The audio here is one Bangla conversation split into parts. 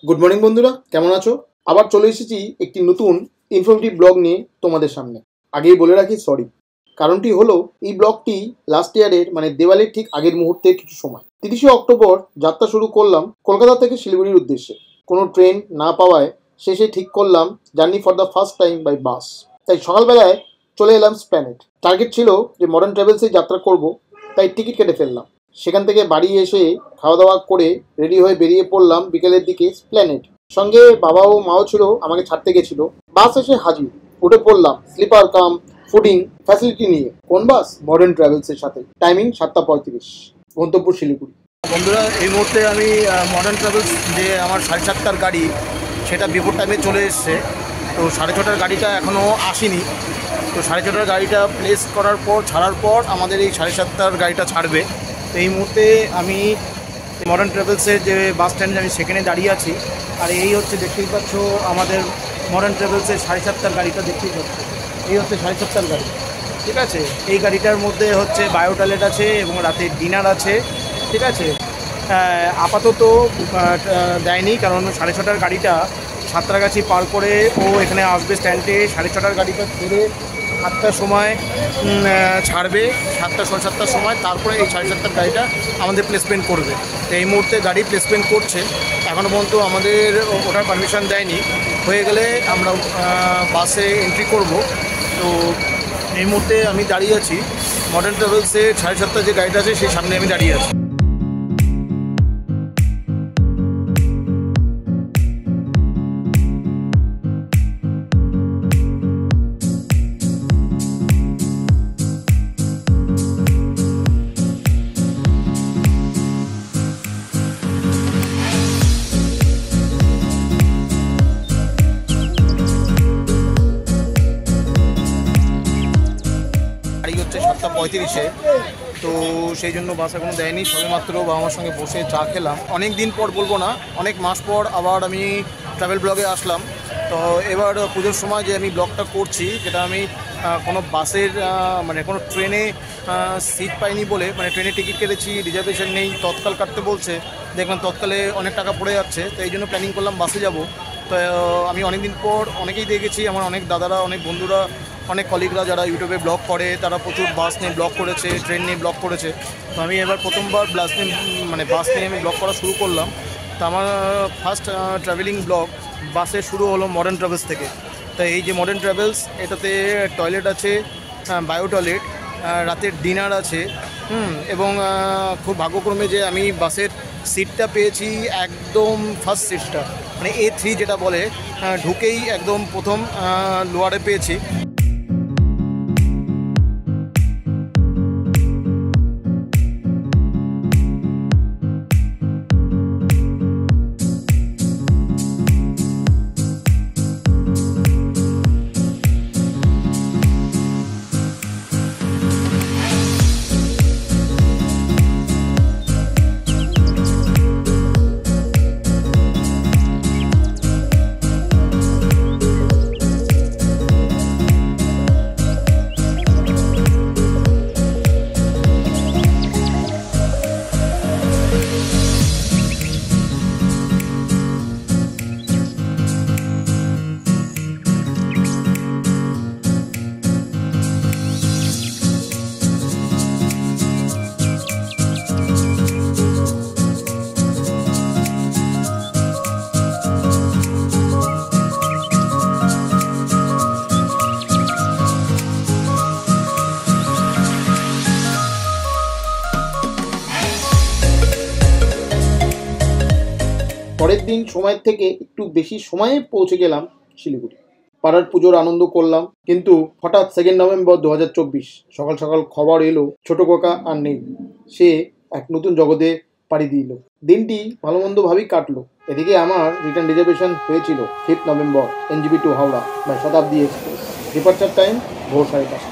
গুড মর্নিং বন্ধুরা, কেমন আছো? আবার চলে এসেছি একটি নতুন ইনফরমেটিভ ব্লগ নিয়ে তোমাদের সামনে। আগেই বলে রাখি সরি, কারণটি হলো এই ব্লগটি লাস্ট ইয়ারের মানে দেওয়ালির ঠিক আগের মুহূর্তের কিছু সময় 30শে অক্টোবর যাত্রা শুরু করলাম কলকাতা থেকে শিলিগুড়ির উদ্দেশ্যে। কোনো ট্রেন না পাওয়ায় শেষে ঠিক করলাম journey for the first time by bus. তাই সকালবেলায় চলে এলাম স্প্ল্যানেড। টার্গেট ছিল যে মডার্ন ট্রাভেলসে যাত্রা করব, তাই টিকিট কেটে ফেললাম। সেখান থেকে বাড়ি এসে খাওয়া দাওয়া করে রেডি হয়ে বেরিয়ে পড়লাম বিকেলের দিকে স্প্ল্যানেড। সঙ্গে বাবা ও মাও ছিল, আমাকে ছাড়তে গেছিল। বাস এসে হাজির, উঠে পড়লাম স্লিপার কাম ফুডিং ফ্যাসিলিটি নিয়ে। কোন বাস? মডার্ন ট্রাভেলসের সাথে। টাইমিং 7:35, গন্তব্য শিলিগুড়ি। বন্ধুরা, এই মুহূর্তে আমি মডার্ন ট্রাভেলস যে আমার 7:30টার গাড়ি, সেটা বিফোর টাইমে চলে এসছে। তো 6:30টার গাড়িটা এখনও আসেনি। তো 6:30টার গাড়িটা প্লেস করার পর, ছাড়ার পর আমাদের এই 7:30টার গাড়িটা ছাড়বে। তো এই মুহূর্তে আমি মডার্ন ট্রাভেলসের যে বাস স্ট্যান্ডে আমি সেখানে দাঁড়িয়ে আছি। আর এই হচ্ছে, দেখতেই পাচ্ছ, আমাদের মডার্ন ট্রাভেলসের 7:30টার গাড়িটা দেখতেই পাচ্ছ। এই হচ্ছে 7:30টার গাড়ি, ঠিক আছে। এই গাড়িটার মধ্যে হচ্ছে বায়ো টয়লেট আছে এবং রাতের ডিনার আছে, ঠিক আছে। আপাতত দেয়নি, কারণ 6:30টার গাড়িটা সাঁতরাগাছি পার করে ও এখানে আসবে স্ট্যান্ডে। 6:30টার গাড়িটা ছেড়ে 7টার সময় ছাড়বে, 7টা সাড়ে 7টার সময়। তারপরে এই 7:30টার গাড়িটা আমাদের প্লেসমেন্ট করবে। তো এই মুহূর্তে গাড়ি প্লেসমেন্ট করছে, এখনও পর্যন্ত আমাদের ওটার পারমিশন দেয়নি। হয়ে গেলে আমরা বাসে এন্ট্রি করব। তো এই মুহূর্তে আমি দাঁড়িয়ে আছি মডার্ন ট্রাভেলসে 7:30টার যে গাড়িটা আছে সেই সামনে আমি দাঁড়িয়ে আছি। হচ্ছে 7:35-এ। তো সেই জন্য বাস এখনও দেয়নি, সবেমাত্র বাবা মার সঙ্গে বসে চা খেলাম। অনেক দিন পর বলবো না, অনেক মাস পর আবার আমি ট্রাভেল ব্লগে আসলাম। তো এবার পুজোর সময় যে আমি ব্লগটা করছি, যেটা আমি কোনো বাসের মানে কোনো ট্রেনে সিট পাইনি বলে, মানে ট্রেনে টিকিট কেটেছি, রিজার্ভেশন নেই, তৎকাল কাটতে বলছে। দেখলাম তৎকালে অনেক টাকা পড়ে যাচ্ছে, তো এই জন্য প্ল্যানিং করলাম বাসে যাব। তো আমি অনেক দিন পর অনেকেই দেখেছি, আমার অনেক দাদারা, অনেক বন্ধুরা, অনেক কলিগরা যারা ইউটিউবে ব্লগ করে, তারা প্রচুর বাস নিয়ে ব্লগ করেছে, ট্রেন নিয়ে ব্লগ করেছে। তো আমি এবার প্রথমবার বাস নিয়ে আমি ব্লগ করা শুরু করলাম। তো আমার ফার্স্ট ট্রাভেলিং ব্লগ বাসে শুরু হলো মডার্ন ট্রাভেলস থেকে। তো এই যে মডার্ন ট্রাভেলস, এটাতে টয়লেট আছে, বায়ো টয়লেট, রাতের ডিনার আছে, এবং খুব ভাগ্যক্রমে যে আমি বাসের সিটটা পেয়েছি একদম ফার্স্ট সিটটা, মানে A3 যেটা বলে, ঢুকেই একদম প্রথম লোয়ারে পেয়েছি। পরের দিন সময়ের থেকে একটু বেশি সময়ে পৌঁছে গেলাম শিলিগুড়ি। পাড়ার পুজোর আনন্দ করলাম, কিন্তু হঠাৎ 2 নভেম্বর 2024 সকাল সকাল খবর এলো ছোট কাকা আর নেই। সে এক নতুন জগতে পাড়ি দিল। দিনটি ভালো মন্দভাবেই কাটলো। এদিকে আমার রিটার্ন রিজার্ভেশন হয়েছিল 5 November NGP to Howrah by Shatabdi express. Departure time ভোর 5:30।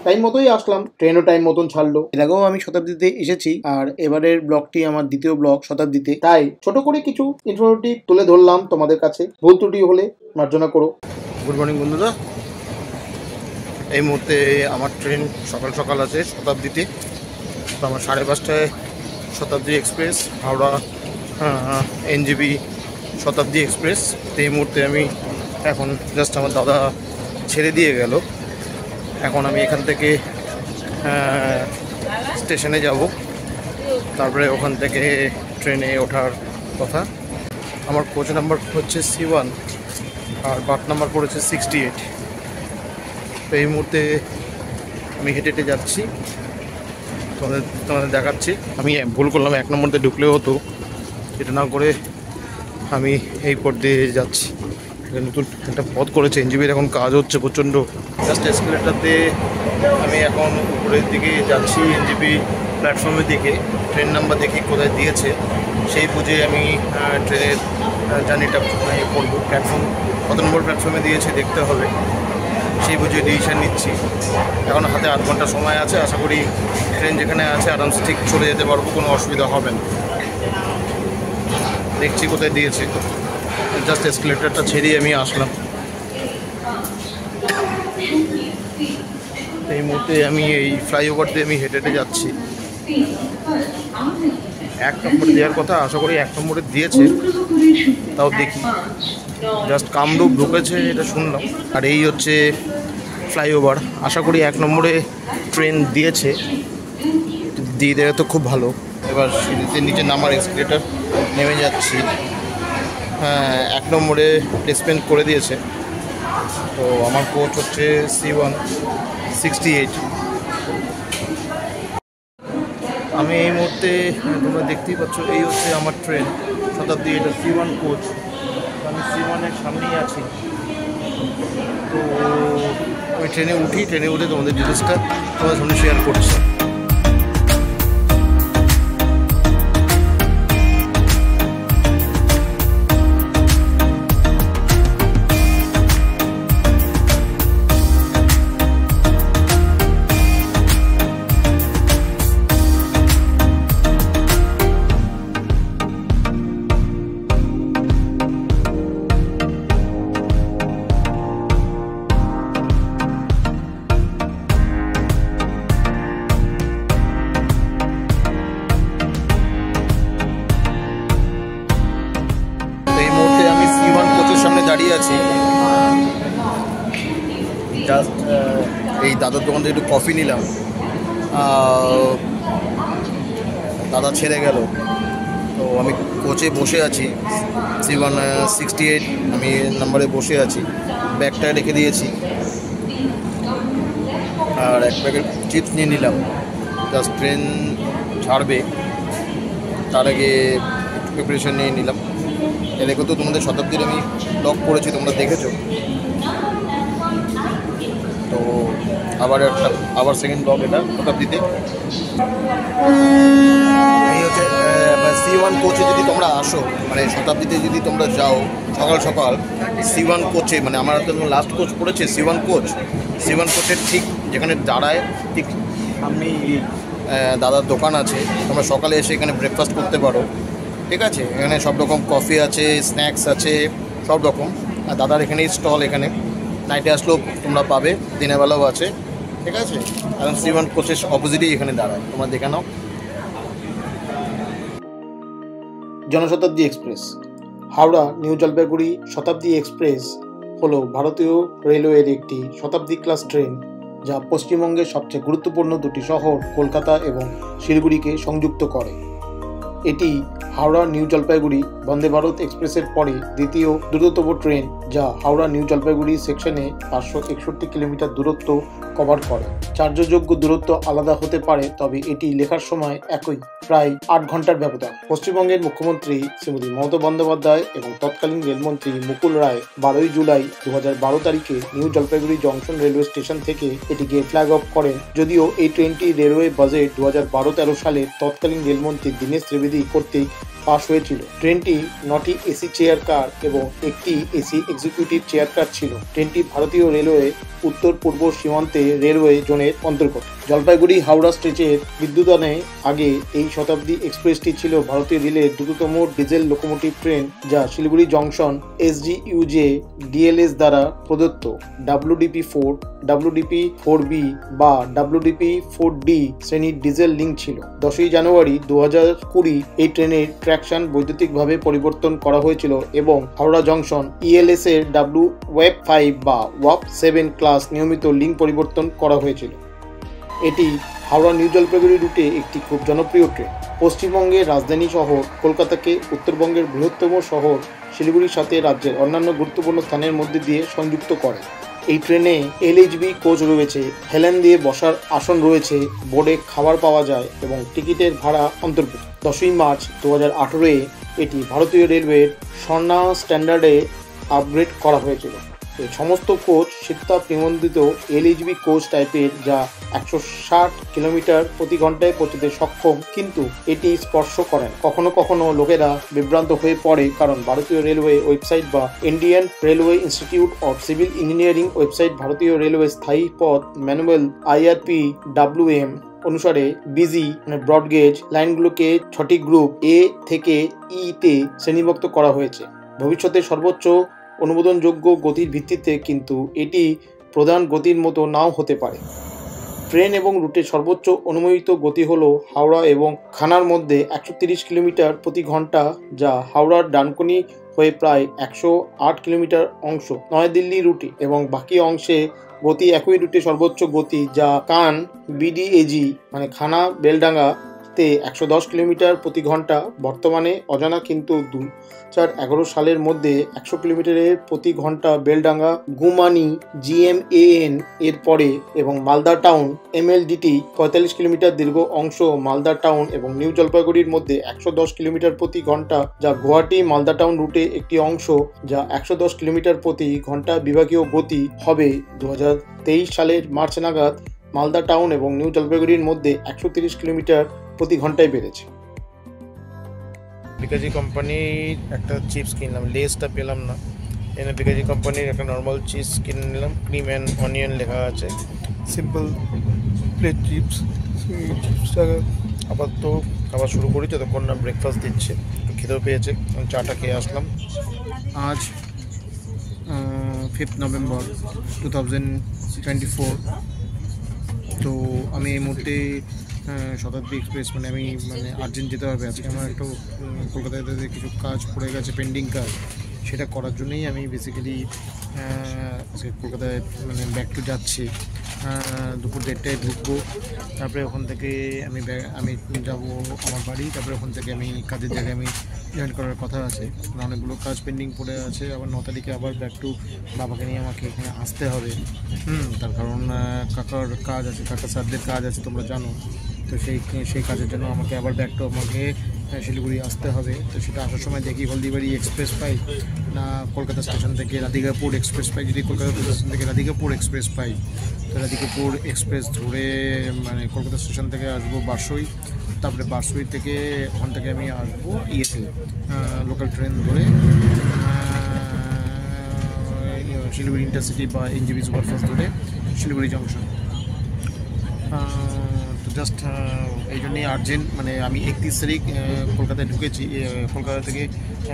টাইম মতোই আসলাম, ট্রেনও টাইম মতন ছাড়লো। এর আগেও আমি শতাব্দীতে এসেছি, আর এবারের ব্লগটি আমার দ্বিতীয় ব্লগ শতাব্দীতে, তাই ছোট করে কিছু ইনফরমেটিভ তুলে ধরলাম তোমাদের কাছে। ভুল ত্রুটি হলে মার্জনা করো। গুড মর্নিং বন্ধুরা, এই মুহূর্তে আমার ট্রেন সকাল সকাল আছে শতাব্দীতে। তো আমার 5:30টায় শতাব্দী এক্সপ্রেস হাওড়া NJP শতাব্দী এক্সপ্রেস। এই মুহূর্তে আমি এখন জাস্ট আমার দাদা ছেড়ে দিয়ে গেল। এখন আমি এখান থেকে স্টেশনে যাব, তারপরে ওখান থেকে ট্রেনে ওঠার কথা। আমার কোচ নাম্বার হচ্ছে C1 আর বার্থ নাম্বার পড়েছে 68। তো এই মুহূর্তে আমি হেঁটে হেঁটে যাচ্ছি, তোমাদের দেখাচ্ছি। আমি ভুল করলাম, 1 নম্বরতে ঢুকলেও হতো, এটা না করে আমি এই পথ দিয়ে যাচ্ছি। নতুন একটা পথ করেছে NJPর, এখন কাজ হচ্ছে প্রচণ্ড। জাস্ট এসকেলেটারতে আমি এখন উপরের দিকে যাচ্ছি, NJP প্ল্যাটফর্মের দিকে। ট্রেন নাম্বার দেখি কোথায় দিয়েছে, সেই বুঝে আমি ট্রেনের জার্নিটা করবো। প্ল্যাটফর্ম কত নম্বর প্ল্যাটফর্মে দিয়েছে দেখতে হবে, সেই বুঝে ডিসিশন নিচ্ছি। এখন হাতে 8 ঘন্টা সময় আছে, আশা করি ট্রেন যেখানে আছে আরামসে ঠিক চলে যেতে পারবো, কোনো অসুবিধা হবে না। দেখছি কোথায় দিয়েছে। জাস্ট এসকেলেটারটা ছেড়েই আমি আসলাম। এই মুহূর্তে আমি এই ফ্লাইওভার দিয়ে আমি হেঁটে হেঁটে যাচ্ছি। 1 নম্বরে দেওয়ার কথা, আশা করি 1 নম্বরে দিয়েছে, তাও দেখি। জাস্ট কামরূপ ঢুকেছে এটা শুনলাম, আর এই হচ্ছে ফ্লাইওভার। আশা করি 1 নম্বরে ট্রেন দিয়েছে, দিয়ে দেবে তো খুব ভালো। এবার সিঁড়িতে নিচে নামার এসকেলেটার নেমে যাচ্ছি। 1 নম্বরে প্লেসমেন্ট করে দিয়েছে। তো আমার কোচ হচ্ছে C1 68। আমি এই মুহূর্তে, তোমরা দেখতেই পাচ্ছ, এই হচ্ছে আমার ট্রেন শতাব্দী, এটা C1 কোচ। আমি C1-এর সামনেই আছি। তো আমি ট্রেনে উঠে তোমাদের ডিটেলসটা তোমাদের সামনে শেয়ার করছি। দাঁড়িয়ে আছি, জাস্ট এই দাদার দোকান থেকে একটু কফি নিলাম। দাদা ছেড়ে গেল, তো আমি কোচে বসে আছি, C1 68 আমি নাম্বারে বসে আছি। ব্যাগটা রেখে দিয়েছি, আর 1 প্যাকেট চিপস নিয়ে নিলাম। জাস্ট ট্রেন ছাড়বে, তার আগে একটু প্রিপারেশন নিয়ে নিলাম। দেখো তো, তোমাদের শতাব্দীর আমি ব্লগ করেছি, তোমরা দেখেছো। তো আবার সেকেন্ড ব্লগ এটা শতাব্দীতে। এই হচ্ছে C1 কোচে যদি তোমরা আসো, মানে শতাব্দীতে যদি তোমরা যাও সকাল সকাল, C1 কোচে, মানে আমার তো লাস্ট কোচ পড়েছে C1 কোচের ঠিক যেখানে দাঁড়ায়, ঠিক সামনে দাদার দোকান আছে। তোমরা সকালে এসে এখানে ব্রেকফাস্ট করতে পারো, ঠিক আছে। এখানে সব রকম কফি আছে, স্ন্যাক্স আছে, সব রকম। আর দাদার এখানেই স্টল, এখানে নাইটে আসলেও তোমরা পাবে, দিনের বেলাও আছে, ঠিক আছে। এখন C1 কোচের অপোজিটেই এখানে দাঁড়ায়, তোমরা দেখে নাও। জনশতাব্দী এক্সপ্রেস। হাওড়া নিউ জলপাইগুড়ি শতাব্দী এক্সপ্রেস হলো ভারতীয় রেলওয়ের একটি শতাব্দী ক্লাস ট্রেন, যা পশ্চিমবঙ্গের সবচেয়ে গুরুত্বপূর্ণ 2টি শহর কলকাতা এবং শিলিগুড়িকে সংযুক্ত করে। এটি হাওড়া নিউ জলপাইগুড়ি বন্দে ভারত এক্সপ্রেসের পরে দ্বিতীয় দ্রুততম ট্রেন, যা হাওড়া নিউ জলপাইগুড়ি সেকশনে 561 কিলোমিটার দূরত্ব কভার করে। চার্জযোগ্য দূরত্ব আলাদা হতে পারে, তবে এটি লেখার সময় একই, প্রায় 8 ঘন্টার ব্যবধান। পশ্চিমবঙ্গের মুখ্যমন্ত্রী শ্রীমতী মমতা বন্দ্যোপাধ্যায় এবং তৎকালীন রেলমন্ত্রী মুকুল রায় 12 জুলাই 2012 তারিখে new Jalpaiguri junction railway station থেকে এটিকে ফ্ল্যাগ অফ করেন। যদিও এই ট্রেনটি রেলওয়ে বাজেট 2012-13 সালে তৎকালীন রেলমন্ত্রী দীনেশ ত্রিবেদী কর্তৃক পাস হয়েছিল। ট্রেনটি 9টি এসি চেয়ার কার এবং 1টি এসি এক্সিকিউটিভ চেয়ার কার ছিল। ট্রেনটি ভারতীয় রেলওয়ে উত্তর পূর্ব সীমান্তে রেলওয়ে জোনের অন্তর্গত। জলপাইগুড়ি হাওড়া স্ট্রেচের বিদ্যুতায়নে আগে এই শতাব্দী এক্সপ্রেসটি ছিল ভারতীয় রেলের দ্রুততম ডিজেল লোকোমোটিভ ট্রেন, যা শিলিগুড়ি জংশন এসজিইউজে ডিএলএস দ্বারা প্রদত্ত WDP-4, WDP-4B বা WDP-4D শ্রেণীর ডিজেল লিঙ্ক ছিল। 10ই জানুয়ারি 2020 এই ট্রেনের ট্র্যাকশন বৈদ্যুতিকভাবে পরিবর্তন করা হয়েছিল এবং হাওড়া জংশন ইএলএস এর WAP-5 বা WAP-7 ক্লাস নিয়মিত লিঙ্ক পরিবর্তন করা হয়েছিল। এটি হাওড়া নিউ জলপাইগুড়ি রুটে একটি খুব জনপ্রিয় ট্রেন। পশ্চিমবঙ্গের রাজধানী শহর কলকাতাকে উত্তরবঙ্গের বৃহত্তম শহর শিলিগুড়ির সাথে রাজ্যের অন্যান্য গুরুত্বপূর্ণ স্থানের মধ্যে দিয়ে সংযুক্ত করে। এই ট্রেনে LHB কোচ রয়েছে, হেলেন দিয়ে বসার আসন রয়েছে, বোর্ডে খাবার পাওয়া যায় এবং টিকিটের ভাড়া অন্তর্ভুক্ত। 10ই মার্চ 2018 এটি ভারতীয় রেলওয়ের স্বর্ণা স্ট্যান্ডার্ডে আপগ্রেড করা হয়েছিল। এই সমস্ত কোচ শীততাপ নিবন্ধিত LHB কোচ টাইপের, যা 160 কিলোমিটার প্রতি ঘন্টায় পৌঁছতে সক্ষম, কিন্তু এটি স্পর্শ করেন। কখনো কখনো লোকেরা বিভ্রান্ত হয়ে পড়ে, কারণ ভারতীয় রেলওয়ে ওয়েবসাইট বা Indian railway institute of civil engineering website ভারতীয় রেলওয়ে স্থায়ী পথ ম্যানুয়াল IRPWM অনুসারে বিজি ব্রডগেজ লাইনগুলোকে 6টি গ্রুপ A থেকে E তে শ্রেণীভুক্ত করা হয়েছে ভবিষ্যতে সর্বোচ্চ অনুমোদনযোগ্য গতির ভিত্তিতে, কিন্তু এটি প্রধান গতির মতো নাও হতে পারে। ট্রেন এবং রুটের সর্বোচ্চ অনুমোদিত গতি হল হাওড়া এবং খানার মধ্যে 130 কিলোমিটার প্রতি ঘন্টা, যা হাওড়ার ডানকুনি হয়ে প্রায় 108 কিলোমিটার অংশ নয়াদিল্লি রুটে, এবং বাকি অংশে গতি একই রুটে সর্বোচ্চ গতি, যা কান BDAG খানা বেলডাঙ্গা তে 110 কিলোমিটার প্রতি ঘন্টা বর্তমানে অজানা, কিন্তু 2011 সালের মধ্যে 100 কিলোমিটারের প্রতি ঘন্টা বেলডাঙ্গা গুমানি GMAN এর পরে, এবং মালদা টাউন MLDT 45 কিলোমিটার দীর্ঘ অংশ মালদা টাউন এবং নিউ জলপাইগুড়ির মধ্যে 110 কিলোমিটার প্রতি ঘন্টা, যা গুয়াহাটি মালদা টাউন রুটে একটি অংশ, যা 110 কিলোমিটার প্রতি ঘন্টা বিভাগীয় গতি হবে। 2023 সালের মার্চ নাগাদ মালদা টাউন এবং নিউ জলপাইগুড়ির মধ্যে 130 কিলোমিটার প্রতি ঘন্টায় বেড়েছে। বিকাজি কোম্পানির একটা চিপস কিনলাম, লেসটা পেলাম না, এনে বিকাজি কোম্পানির একটা নর্মাল চিপস কিনে নিলাম, ক্রিম অ্যান্ড অনিয়ন লেখা আছে, সিম্পল প্লেট চিপস। চিপসটা আপাতত খাবার শুরু করি যতক্ষণ না ব্রেকফাস্ট দিচ্ছে, খেতেও পেয়েছে, চাটা খেয়ে আসলাম। আজ 5 নভেম্বর 2024। তো আমি এই মুহূর্তে শতাব্দী এক্সপ্রেস আমি আর্জেন্ট যেতে হবে আজকে। আমার একটু কলকাতায় কিছু কাজ পড়ে গেছে, পেন্ডিং কাজ, সেটা করার জন্যই আমি বেসিক্যালি আজকে কলকাতায় ব্যাক টু যাচ্ছি। দুপুর 1:30টায় ঢুকবো, তারপরে ওখান থেকে আমি যাব আমার বাড়ি, তারপরে ওখান থেকে আমি কাজের জায়গায় আমি জয়েন করার কথা আছে। অনেকগুলো কাজ পেন্ডিং পড়ে আছে, আবার 9 তারিখে আবার ব্যাক টু বাবাকে নিয়ে আমাকে এখানে আসতে হবে। তার কারণ কাকার কাজ আছে, কাকা স্যারদের কাজ আছে, তোমরা জানো। তো সেই কাজের জন্য আমাকে আবার ব্যাক টু আমাকে শিলিগুড়ি আসতে হবে। তো সেটা আসার সময় দেখি হলদিবাড়ি এক্সপ্রেস পাই না কলকাতা স্টেশন থেকে রাধিকাপুর এক্সপ্রেস পাই। যদি কলকাতা স্টেশন থেকে রাধিকাপুর এক্সপ্রেস পাই, তো রাধিকাপুর এক্সপ্রেস ধরে কলকাতা স্টেশন থেকে আসবো বারসই, তারপরে বারসই থেকে ওখান থেকে আমি আসবো ইয়েতে লোকাল ট্রেন ধরে শিলিগুড়ি ইন্টারসিটি বা NJB সুপারফাস্ট ধরে শিলিগুড়ি জংশন। তো জাস্ট এই জন্যই আর্জেন্ট, আমি 31 তারিখ কলকাতায় ঢুকেছি। কলকাতা থেকে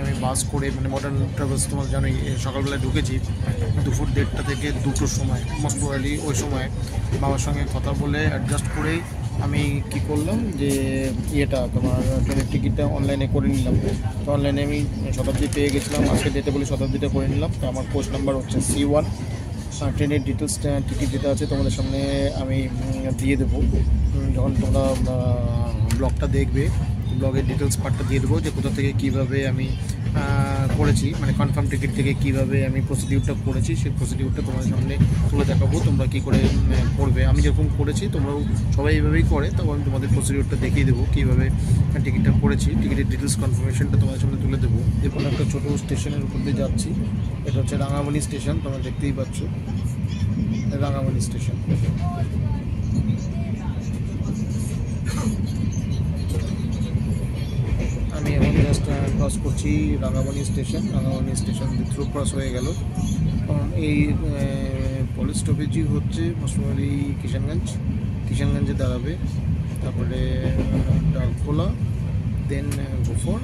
আমি বাস করে মডার্ন ট্রাভেলস, তোমার জানোই, সকালবেলায় ঢুকেছি দুপুর 1:30টা থেকে 2টোর সময়, মোস্ট প্রবাবলি ওই সময় বাবার সঙ্গে কথা বলে অ্যাডজাস্ট করেই আমি কি করলাম যে তোমার ট্রেনের টিকিটটা অনলাইনে করে নিলাম। তো অনলাইনে আমি শতাব্দী পেয়ে গেছিলাম, আজকে ডেটে বলে শতাব্দীটা করে নিলাম। তো আমার কোচ নাম্বার হচ্ছে C1। ট্রেনের ডিটেলস টিকিট যেটা আছে তোমাদের সামনে আমি দিয়ে দেবো, যখন তোমরা ব্লগটা দেখবে, ব্লগের ডিটেলস পার্টটা দিয়ে দেবো, যে কোথা থেকে কীভাবে আমি করেছি, কনফার্ম টিকিট থেকে কীভাবে আমি প্রসিডিউরটা করেছি, সেই প্রসিডিউরটা তোমাদের সামনে তুলে দেখাবো, তোমরা কী করে করবে। আমি যেরকম করেছি তোমরাও সবাই এইভাবেই করে, তখন আমি তোমাদের প্রসিডিউরটা দেখিয়ে দেবো কীভাবে টিকিটটা করেছি। টিকিটের ডিটেলস কনফার্মেশনটা তোমাদের সামনে তুলে দেবো। দেখুন একটা ছোটো স্টেশনের উপর দিয়ে যাচ্ছি, এটা হচ্ছে রাঙামাটি স্টেশন, তোমরা দেখতেই পাচ্ছ রাঙামাটি স্টেশন। আমি এখন জাস্ট ক্রস করছি Rangamati station. Rangamati station through cross হয়ে গেল, কারণ এই পুলিশ স্টপেজই হচ্ছে মোস্টলি কিষানগঞ্জ। কিষানগঞ্জে দাঁড়াবে, তারপরে ডালখোলা, দেন গোফর,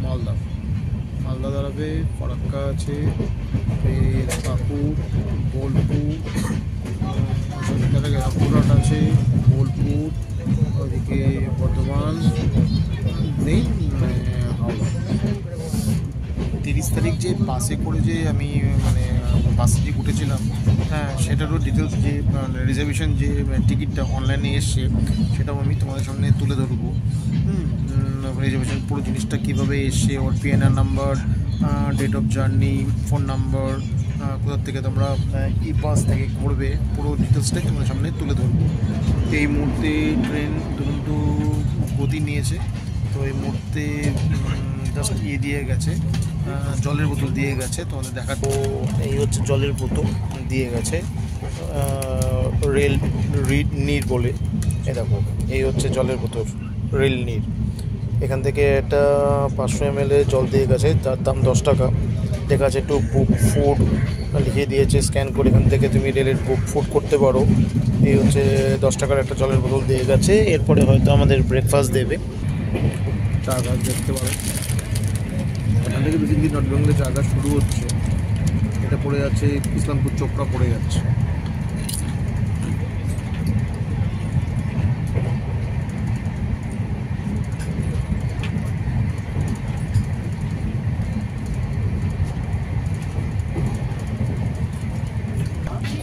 মালদা দাঁড়াবে, ফরাক্কা আছে, কাকুর, বোলপুর, রামপুরহাট আছে, বোলপুর, ওদিকে বর্ধমান নেই, হাওড়া। 30 তারিখ যে বাসে করে যে আমি বাসে যে উঠেছিলাম, হ্যাঁ সেটারও ডিটেলস, যে রিজার্ভেশন যে টিকিটটা অনলাইনে এসছে সেটাও আমি তোমাদের সামনে তুলে ধরবো। রিজার্ভেশন পুরো জিনিসটা কীভাবে এসছে, ওর PNR number, date of journey, phone number, কোথার থেকে তোমরা ই বাস থেকে করবে, পুরো ডিটেলসটাই তোমাদের সামনে তুলে ধরবো। এই মুহূর্তে ট্রেন দুরন্ত গতি নিয়েছে, তো এই মুহূর্তে জাস্ট দিয়ে গেছে, জলের বোতল দিয়ে গেছে, তোমাদের দেখাবো। এই হচ্ছে জলের বোতল দিয়ে গেছে, রেল নীর বলে, এ দেখো এই হচ্ছে জলের বোতল, রেল নীর। এখান থেকে একটা 500 ml জল দিয়ে গেছে, তার দাম 10 টাকা। দেখা আছে একটু বুক ফুড লিখে দিয়েছে, স্ক্যান করে এখান থেকে তুমি রেলের বুক ফুড করতে পারো। এই হচ্ছে 10 টাকার একটা জলের বোতল দিয়ে গেছে। এরপরে হয়তো আমাদের ব্রেকফাস্ট দেবে, চা গাছ দেখতে পারো। এখান থেকে বেশি নর্থ বেঙ্গলে চা গাছ শুরু হচ্ছে, এটা পড়ে যাচ্ছে ইসলামপুর চোপড়া পড়ে যাচ্ছে।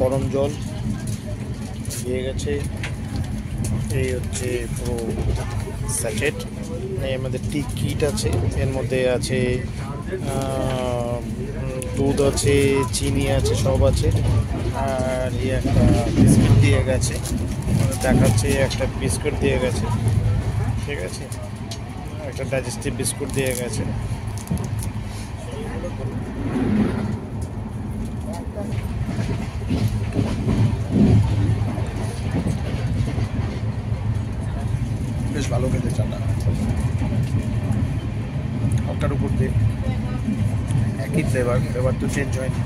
গরম জল দিয়ে গেছে, এই হচ্ছে পুরো স্যাচেট। এর মধ্যে টি কিট আছে, এর মধ্যে আছে দুধ আছে, চিনি আছে, সব আছে। আর এই একটা বিস্কুট দিয়ে গেছে, দেখাচ্ছে একটা বিস্কুট দিয়ে গেছে, ঠিক আছে, একটা ডাইজেস্টিভ বিস্কুট দিয়ে গেছে। বেশ ভালো খেতে চাটা, ওটার উপর দিয়ে একই ফ্লেভার তো চেঞ্জ হয়নি।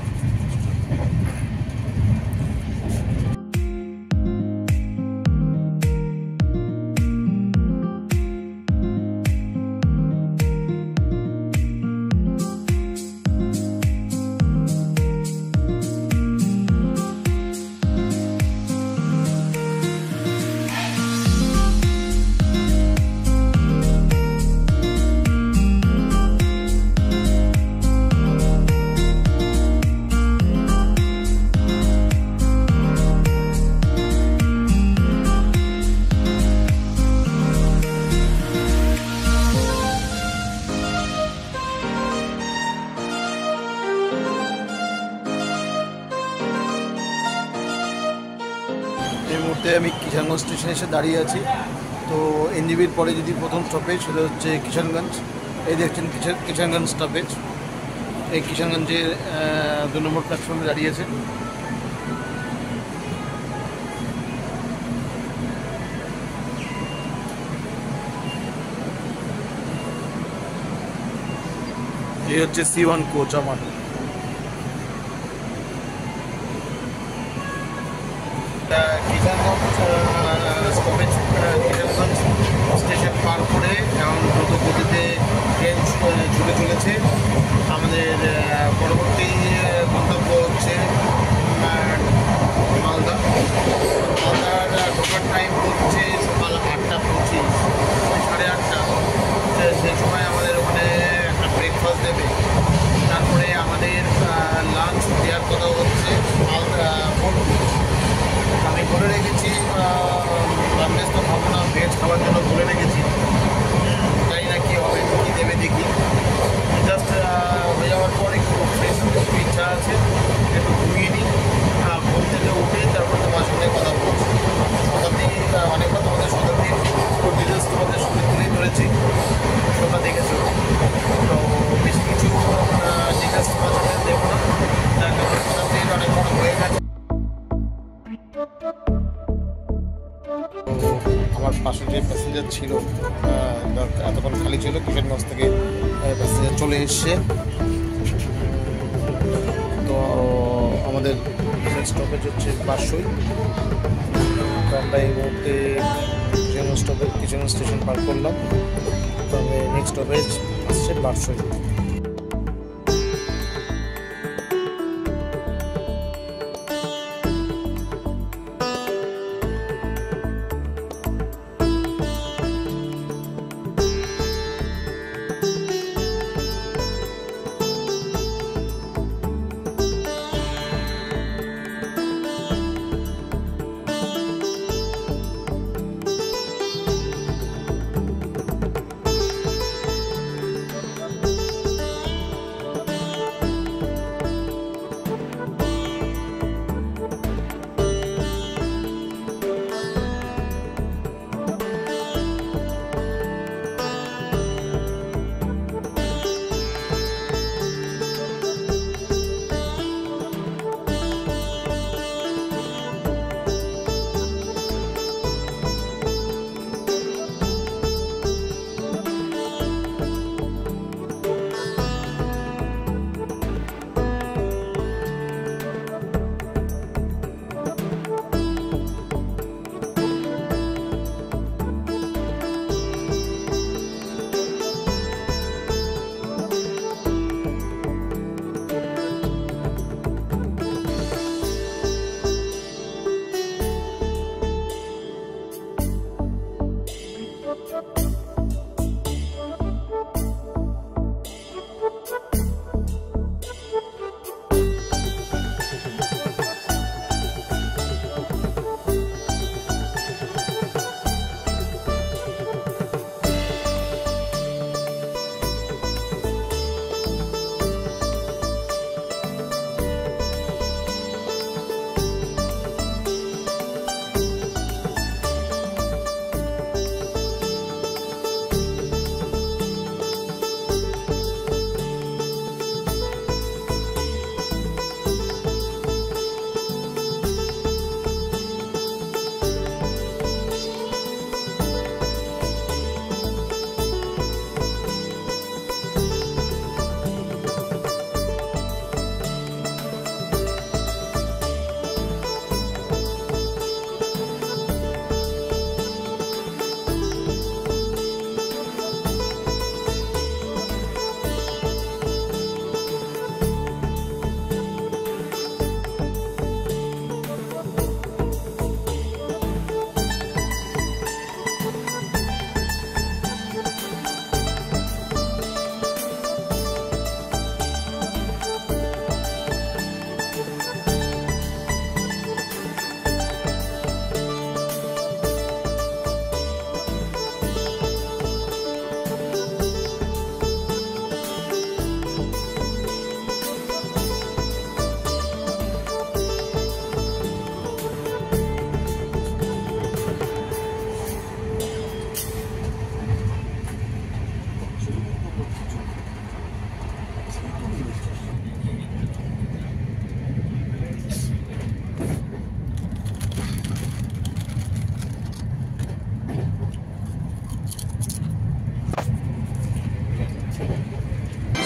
এই মুহূর্তে আমি কিষানগঞ্জ স্টেশনে এসে দাঁড়িয়ে আছি। তো এনজিবির পরে যদি প্রথম স্টপেজ সেটা হচ্ছে কিষানগঞ্জ। এই দেখছেন কিষানগঞ্জ স্টপেজ, এই কিষানগঞ্জের 2 নম্বর প্ল্যাটফর্মে দাঁড়িয়েছে। এই হচ্ছে C1 কোচ আমার। কিষানগঞ্জ স্টপেজ, কিষানগঞ্জ স্টেশন পার করে এখন দ্রুত গতিতে ট্রেন ছুটে চলেছে। আমাদের পরবর্তী গন্তব্য হচ্ছে মালদা। মালদার ঢোকার টাইম হচ্ছে সকাল 8:25, 8:30। সেই সময় আমাদের ওখানে একটা ব্রেকফাস্ট দেবে, তারপরে আমাদের লাঞ্চ দেওয়ার কথা হচ্ছে মালদা। আমি বলে রেখেছি ননভেজ তো খাবো না, ভেজ খাওয়ার জন্য বলে রেখেছি। জানি না কী হবে, কী দেবে দেখি। জাস্ট হয়ে যাওয়ার পর একটু ফ্রেশ হতে একটু ইচ্ছা আছে, একটু ঘুমিয়ে নিই। ঘুম থেকে উঠে তারপর তোমার সঙ্গে কথা বলছি। শতাব্দী অনেকবার তোমাদের শতাব্দীর ডিটেলস তোমাদের সঙ্গে তুলেই ধরেছি, তোমরা দেখেছো। তো বেশি কিছু ডিটেলস তোমার সাথে দেবো না, কারণ শতাব্দীর অনেক বড় হয়ে গেছে। আমার পাশে যে প্যাসেঞ্জার ছিল এতক্ষণ খালি ছিল, কিষানগঞ্জ থেকে প্যাসেঞ্জার চলে এসছে। তো আমাদের স্টপেজ হচ্ছে বারসই। তো আমরা এই মুহূর্তে কিচেন স্টেশন পার করলাম। তবে নেক্সট স্টপেজ আসছে বারসই।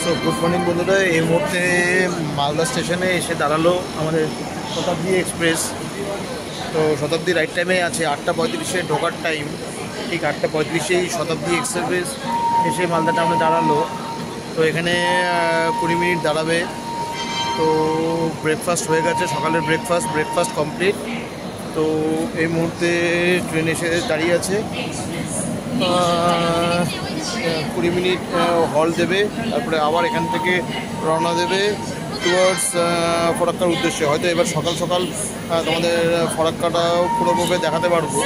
সো গুড মর্নিং বন্ধুরা, এই মুহূর্তে মালদা স্টেশনে এসে দাঁড়ালো আমাদের শতাব্দী এক্সপ্রেস। তো শতাব্দী রাইট টাইমে আছে, 8:35-এ ঢোকার টাইম। ঠিক 8:35-এই শতাব্দী এক্সপ্রেস এসে মালদা টাউনে দাঁড়ালো। তো এখানে 20 মিনিট দাঁড়াবে। তো ব্রেকফাস্ট হয়ে গেছে, সকালের ব্রেকফাস্ট কমপ্লিট। তো এই মুহূর্তে ট্রেন এসে দাঁড়িয়ে আছে। 20 মিনিট হল দেবে, তারপরে আবার এখান থেকে রওনা দেবে টুয়ার্ডস ফরাক্কার উদ্দেশ্যে। হয়তো এবার সকাল সকাল তোমাদের ফরাক্কাটাও পুরোভাবে দেখাতে পারবো।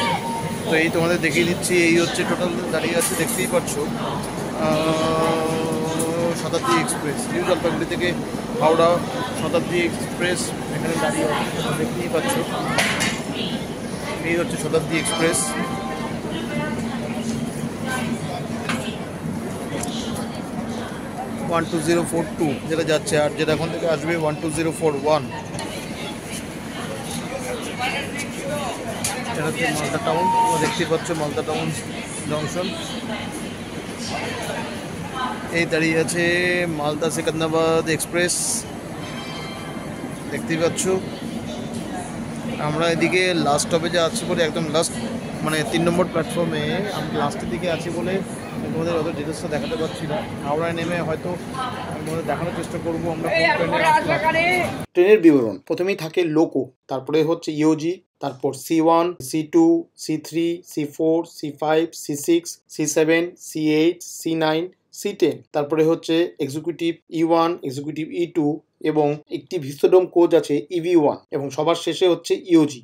তো এই তোমাদের দেখিয়ে দিচ্ছি, এই হচ্ছে টোটাল দাঁড়িয়ে আছে, দেখতেই পাচ্ছ শতাব্দী এক্সপ্রেস। নিউ জলপাইগুড়ি থেকে হাওড়া শতাব্দী এক্সপ্রেস এখানে দাঁড়িয়ে আছে, দেখতেই পাচ্ছ। এই হচ্ছে শতাব্দী এক্সপ্রেস। ওয়ান 2042 যেটা যাচ্ছে, আর যেটা এখন থেকে আসবে 12041। এটা হচ্ছে মালদা টাউন, দেখতেই পাচ্ছ মালদা টাউন জংশন। এই দাঁড়িয়ে আছে মালদা সেকেন্দ্রাবাদ এক্সপ্রেস, দেখতেই পাচ্ছ। আমরা এদিকে লাস্ট স্টপেজে আছি বলে, একদম লাস্ট মানে 3 নম্বর প্ল্যাটফর্মে আমি লাস্টের দিকে আছি বলে তোমাদের অত ডিটেলসটা দেখাতে পারছি না। হাওড়ায় নেমে হয়তো আমি তোমাদের দেখানোর চেষ্টা করবো আমরা কোন ট্রেনে। ট্রেনের বিবরণ প্রথমেই থাকে লোকো, তারপরে হচ্ছে ইওজি, তারপর C1, C2, C3, C4, C5, C6, C7, C8, C9, C10, তারপরে হচ্ছে এক্সিকিউটিভ E1, এক্সিকিউটিভ E2 এবং একটি ভিস্টোডোম কোচ আছে EV1 এবং সবার শেষে হচ্ছে ইওজি।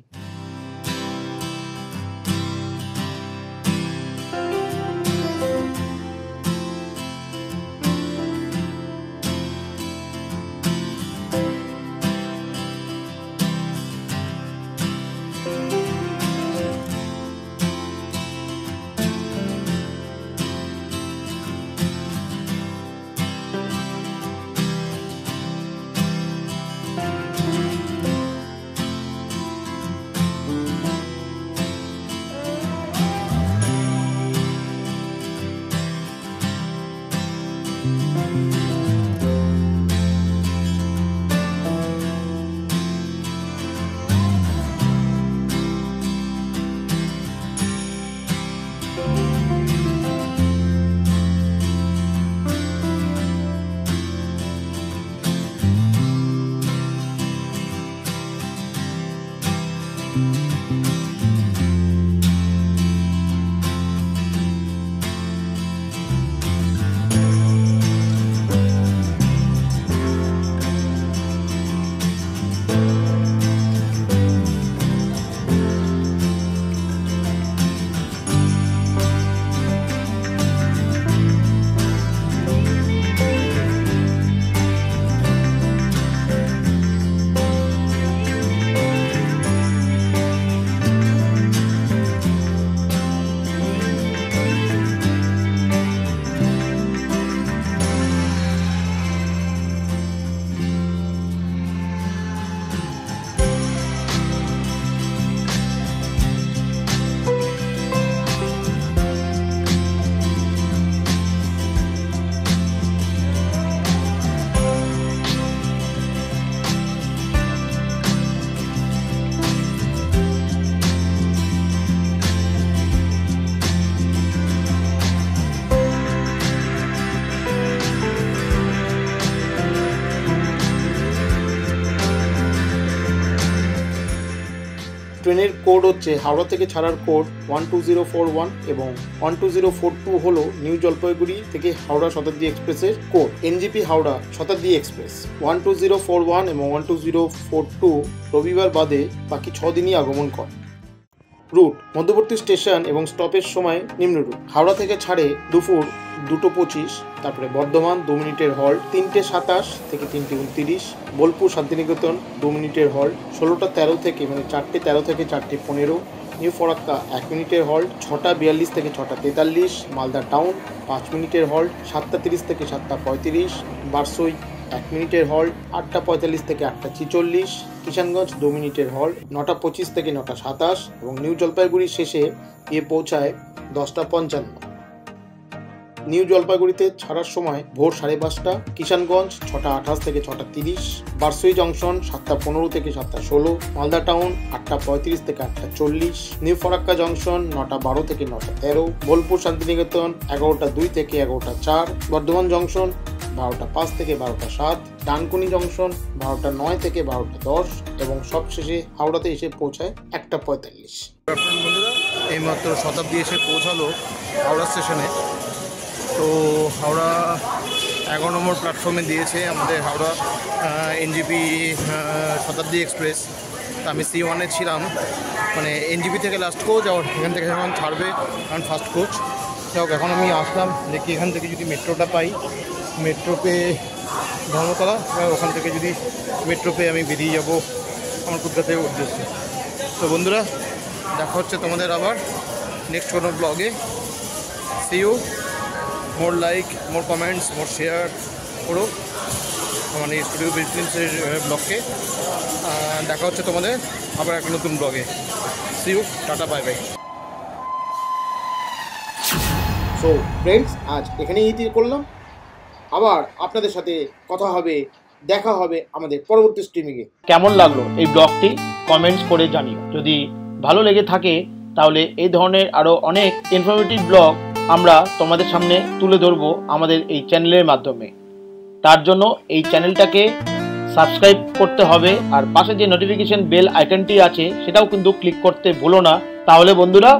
ট্রেনের কোড হচ্ছে হাওড়া থেকে ছাড়ার কোড 12041 এবং 12042 হলো নিউ জলপাইগুড়ি থেকে হাওড়া শতাব্দী এক্সপ্রেসের কোড। এনজিপি হাওড়া শতাব্দী এক্সপ্রেস 12041 এবং 12042 রবিবার বাদে বাকি 6 দিনই আগমন করে। রুট মধ্যবর্তী স্টেশন এবং স্টপের সময় নিম্নরূপ: হাওড়া থেকে ছাড়ে দুপুর 2:25, তারপরে বর্ধমান 2 মিনিটের হল্ট 3:27 থেকে 3:29, বোলপুর শান্তিনিকেতন 2 মিনিটের হল্ট 16:13 থেকে 4:13 থেকে 4:15, নিউ ফরাক্কা 1 মিনিটের হল্ট 6:42 থেকে 6:43, মালদা টাউন 5 মিনিটের হল্ট 7:30 থেকে 7:35, বারসই 1 মিনিটের হল্ট 8:45 থেকে 8:46, কিষানগঞ্জ 2 মিনিটের হল্ট 9:25 থেকে 9:27 এবং নিউ জলপাইগুড়ি শেষে গিয়ে পৌঁছায় 10:55। নিউ জলপাইগুড়িতে ছাড়ার সময় ভোর 5:30, কিষানগঞ্জ 6:28 থেকে 6:30, বারসই জংশন 7:15 থেকে 7:16, মালদা টাউন 8:35 থেকে 8:40, নিউ ফরাক্কা জংশন 9:12 থেকে 9:13, বোলপুর শান্তিনিকেতন 11:02 থেকে 11:04, বর্ধমান জংশন 12:05 থেকে 12:07, ডানকুনি জংশন 12:09 থেকে 12:10 এবং সবশেষে হাওড়াতে এসে পৌঁছায় 1:45। বন্ধুরা, এইমাত্র শতাব্দী এসে পৌঁছালো হাওড়া স্টেশনে। তো হাওড়া 11 নম্বর প্ল্যাটফর্মে দিয়েছে আমাদের হাওড়া এনজিপি শতাব্দী এক্সপ্রেস। তো আমি C1 ছিলাম, মানে এনজিপি থেকে লাস্ট কোচ, আর এখান থেকে এখন ছাড়বে কারণ ফার্স্ট কোচ। যাই হোক, এখন আমি আসলাম দেখি এখান থেকে যদি মেট্রোটা পাই, মেট্রো পেয়ে ধর্মতলা, ওখান থেকে যদি মেট্রো পেয়ে আমি বেরিয়ে যাব আমার কলকাতায় উদ্দেশ্যে। তো বন্ধুরা, দেখা হচ্ছে তোমাদের আবার নেক্সট কোনো ব্লগে। See you. More like, more comments, more share করো আমার এই স্টুডিও বিজনেসের ব্লগকে। দেখা হচ্ছে তোমাদের আবার একটা নতুন ব্লগে। See you, tata, bye bye. So friends, আজ এখানেই ইতি করলাম। আবার আপনাদের সাথে কথা হবে দেখা হবে আমাদের পরবর্তী স্ট্রিমিংয়ে। কেমন লাগলো এই ব্লগটি কমেন্টস করে জানিও। যদি ভালো লেগে থাকে তাহলে এই ধরনের আরও অনেক ইনফরমেটিভ ব্লগ আমরা তোমাদের সামনে তুলে ধরবো আমাদের এই চ্যানেলের মাধ্যমে। তার জন্য এই চ্যানেলটাকে সাবস্ক্রাইব করতে হবে, আর পাশে যে নোটিফিকেশন বেল আইকনটি আছে সেটাও কিন্তু ক্লিক করতে ভুলো না। তাহলে বন্ধুরা,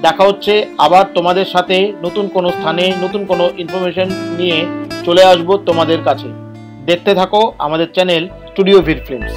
দেখা হচ্ছে আবার তোমাদের সাথে নতুন কোনো স্থানে নতুন কোনো ইনফরমেশন নিয়ে চলে আসবো তোমাদের কাছে। দেখতে থাকো আমাদের চ্যানেল স্টুডিও ভিড ফিল্মস।